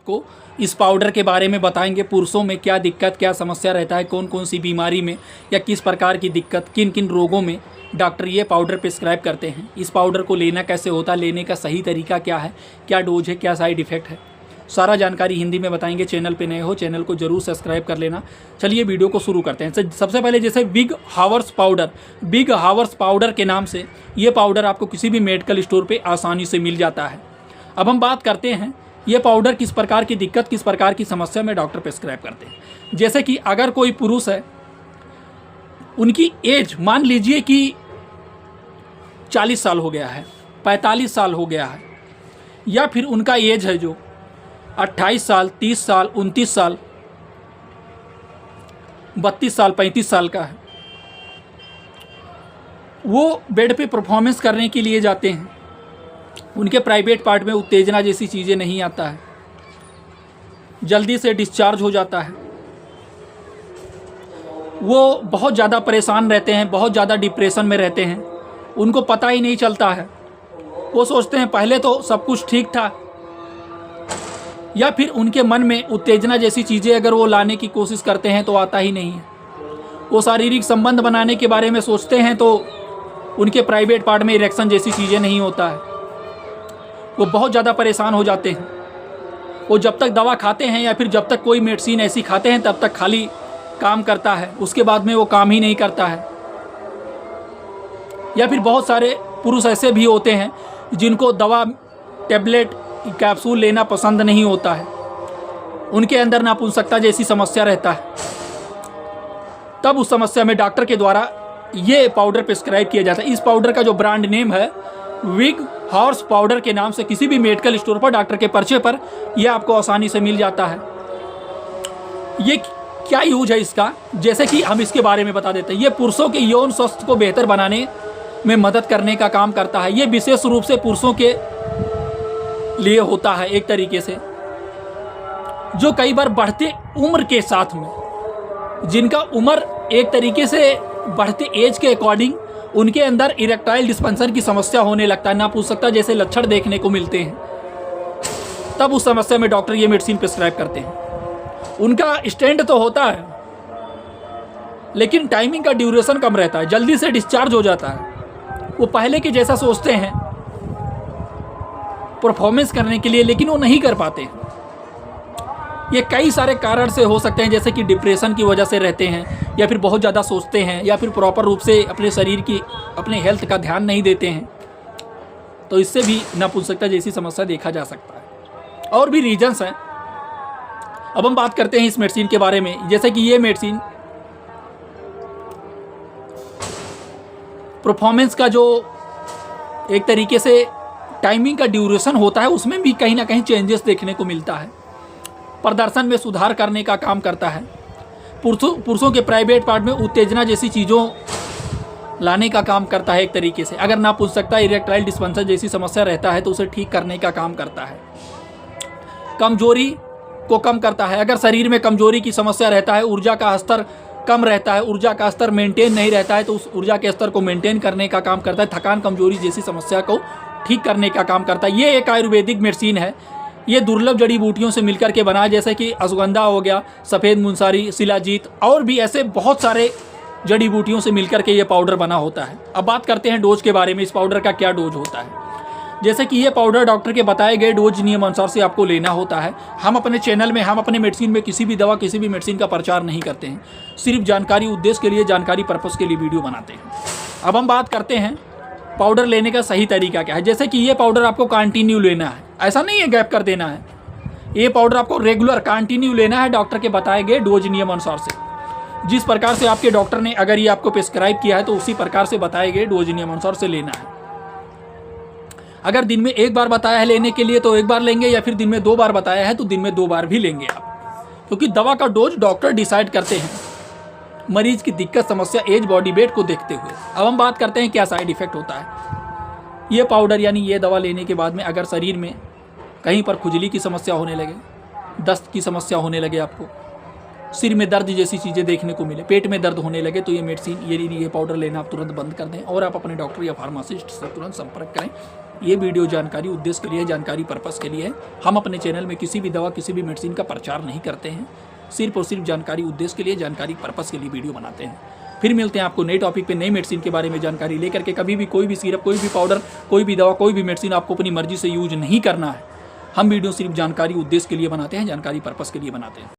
आपको इस पाउडर के बारे में बताएंगे। पुरुषों में क्या दिक्कत, क्या समस्या रहता है, कौन कौन सी बीमारी में या किस प्रकार की दिक्कत, किन किन रोगों में डॉक्टर ये पाउडर प्रिस्क्राइब करते हैं। इस पाउडर को लेना कैसे होता है, लेने का सही तरीका क्या है, क्या डोज है, क्या साइड इफ़ेक्ट है, सारा जानकारी हिंदी में बताएंगे। चैनल पे नए हो चैनल को जरूर सब्सक्राइब कर लेना। चलिए वीडियो को शुरू करते हैं। सबसे पहले जैसे बिग हावर्स पाउडर के नाम से ये पाउडर आपको किसी भी मेडिकल स्टोर पे आसानी से मिल जाता है। अब हम बात करते हैं ये पाउडर किस प्रकार की दिक्कत, किस प्रकार की समस्या में डॉक्टर प्रिस्क्राइब करते हैं। जैसे कि अगर कोई पुरुष है, उनकी एज मान लीजिए कि 40 साल हो गया है, 45 साल हो गया है, या फिर उनका एज है जो 28 साल, 30 साल, 29 साल, 32 साल, 35 साल का है, वो बेड पे परफॉर्मेंस करने के लिए जाते हैं। उनके प्राइवेट पार्ट में उत्तेजना जैसी चीज़ें नहीं आता है, जल्दी से डिस्चार्ज हो जाता है, वो बहुत ज़्यादा परेशान रहते हैं, बहुत ज़्यादा डिप्रेशन में रहते हैं, उनको पता ही नहीं चलता है। वो सोचते हैं पहले तो सब कुछ ठीक था, या फिर उनके मन में उत्तेजना जैसी चीज़ें अगर वो लाने की कोशिश करते हैं तो आता ही नहीं है। वो शारीरिक संबंध बनाने के बारे में सोचते हैं तो उनके प्राइवेट पार्ट में इरेक्शन जैसी चीज़ें नहीं होता है। वो बहुत ज़्यादा परेशान हो जाते हैं। वो जब तक दवा खाते हैं या फिर जब तक कोई मेडिसिन ऐसी खाते हैं तब तक खाली काम करता है, उसके बाद में वो काम ही नहीं करता है। या फिर बहुत सारे पुरुष ऐसे भी होते हैं जिनको दवा, टैबलेट, कैप्सूल लेना पसंद नहीं होता है, उनके अंदर नापुंसकता जैसी समस्या रहता है। तब उस समस्या में डॉक्टर के द्वारा ये पाउडर प्रिस्क्राइब किया जाता है। इस पाउडर का जो ब्रांड नेम है बिग हॉर्स पाउडर के नाम से किसी भी मेडिकल स्टोर पर डॉक्टर के पर्चे पर यह आपको आसानी से मिल जाता है। ये क्या यूज है इसका, जैसे कि हम इसके बारे में बता देते हैं। ये पुरुषों के यौन स्वास्थ्य को बेहतर बनाने में मदद करने का काम करता है। ये विशेष रूप से पुरुषों के लिए होता है, एक तरीके से जो कई बार बढ़ते उम्र के साथ में, जिनका उम्र एक तरीके से बढ़ते एज के अकॉर्डिंग उनके अंदर इरेक्टाइल डिस्फंक्शन की समस्या होने लगता है, नापुंसकता जैसे लक्षण देखने को मिलते हैं। तब उस समस्या में डॉक्टर ये मेडिसिन प्रिस्क्राइब करते हैं। उनका स्टैंड तो होता है लेकिन टाइमिंग का ड्यूरेशन कम रहता है, जल्दी से डिस्चार्ज हो जाता है। वो पहले के जैसा सोचते हैं परफॉर्मेंस करने के लिए, लेकिन वो नहीं कर पाते। ये कई सारे कारण से हो सकते हैं, जैसे कि डिप्रेशन की वजह से रहते हैं, या फिर बहुत ज़्यादा सोचते हैं, या फिर प्रॉपर रूप से अपने शरीर की, अपने हेल्थ का ध्यान नहीं देते हैं। तो इससे भी नपुंसकता जैसी समस्या देखा जा सकता है। और भी रीजंस हैं। अब हम बात करते हैं इस मेडिसिन के बारे में। जैसे कि ये मेडिसिन परफॉर्मेंस का जो एक तरीके से टाइमिंग का ड्यूरेशन होता है, उसमें भी कहीं ना कहीं चेंजेस देखने को मिलता है। प्रदर्शन में सुधार करने का काम करता है। पुरुषों के प्राइवेट पार्ट में उत्तेजना जैसी चीज़ों लाने का काम करता है एक तरीके से। अगर नापुंसकता, इरेक्टाइल डिस्फंक्शन जैसी समस्या रहता है तो उसे ठीक करने का काम करता है। कमजोरी को कम करता है। अगर शरीर में कमजोरी की समस्या रहता है, ऊर्जा का स्तर कम रहता है, ऊर्जा का स्तर मेंटेन नहीं रहता है, तो उस ऊर्जा के स्तर को मेंटेन करने का काम करता है। थकान, कमजोरी जैसी समस्या को ठीक करने का काम करता है। ये एक आयुर्वेदिक मेडिसिन है। ये दुर्लभ जड़ी बूटियों से मिलकर के बना है, जैसे कि अश्वगंधा हो गया, सफ़ेद मुंसारी, शिलाजीत और भी ऐसे बहुत सारे जड़ी बूटियों से मिलकर के ये पाउडर बना होता है। अब बात करते हैं डोज के बारे में। इस पाउडर का क्या डोज होता है। जैसे कि ये पाउडर डॉक्टर के बताए गए डोज नियम अनुसार से आपको लेना होता है। हम अपने चैनल में, हम अपने मेडिसिन में किसी भी दवा, किसी भी मेडिसिन का प्रचार नहीं करते हैं, सिर्फ जानकारी उद्देश्य के लिए, जानकारी पर्पज़ के लिए वीडियो बनाते हैं। अब हम बात करते हैं पाउडर लेने का सही तरीका क्या है। जैसे कि ये पाउडर आपको कंटिन्यू लेना है, ऐसा नहीं है गैप कर देना है। ये पाउडर आपको रेगुलर कंटिन्यू लेना है डॉक्टर के बताए गए डोज नियम अनुसार से। जिस प्रकार से आपके डॉक्टर ने अगर ये आपको प्रिस्क्राइब किया है तो उसी प्रकार से बताए गए डोज नियम अनुसार से लेना है। अगर दिन में एक बार बताया है लेने के लिए तो एक बार लेंगे, या फिर दिन में 2 बार बताया है तो दिन में 2 बार भी लेंगे आप, क्योंकि दवा का डोज डॉक्टर डिसाइड करते हैं मरीज की दिक्कत, समस्या, एज, बॉडी वेट को देखते हुए। अब हम बात करते हैं क्या साइड इफेक्ट होता है। ये पाउडर यानी ये दवा लेने के बाद में अगर शरीर में कहीं पर खुजली की समस्या होने लगे, दस्त की समस्या होने लगे, आपको सिर में दर्द जैसी चीज़ें देखने को मिले, पेट में दर्द होने लगे, तो ये मेडिसिन, ये पाउडर लेना आप तुरंत बंद कर दें और आप अपने डॉक्टर या फार्मासिस्ट से तुरंत संपर्क करें। ये वीडियो जानकारी उद्देश्य के लिए, जानकारी पर्पस के लिए है। हम अपने चैनल में किसी भी दवा, किसी भी मेडिसिन का प्रचार नहीं करते हैं, सिर्फ और सिर्फ जानकारी उद्देश्य के लिए, जानकारी पर्पस के लिए वीडियो बनाते हैं। फिर मिलते हैं आपको नए टॉपिक पे, नई मेडिसिन के बारे में जानकारी लेकर के। कभी भी कोई भी सिरप, कोई भी पाउडर, कोई भी दवा, कोई भी मेडिसिन आपको अपनी मर्जी से यूज नहीं करना है। हम वीडियो सिर्फ जानकारी उद्देश्य के लिए बनाते हैं, जानकारी पर्पस के लिए बनाते हैं।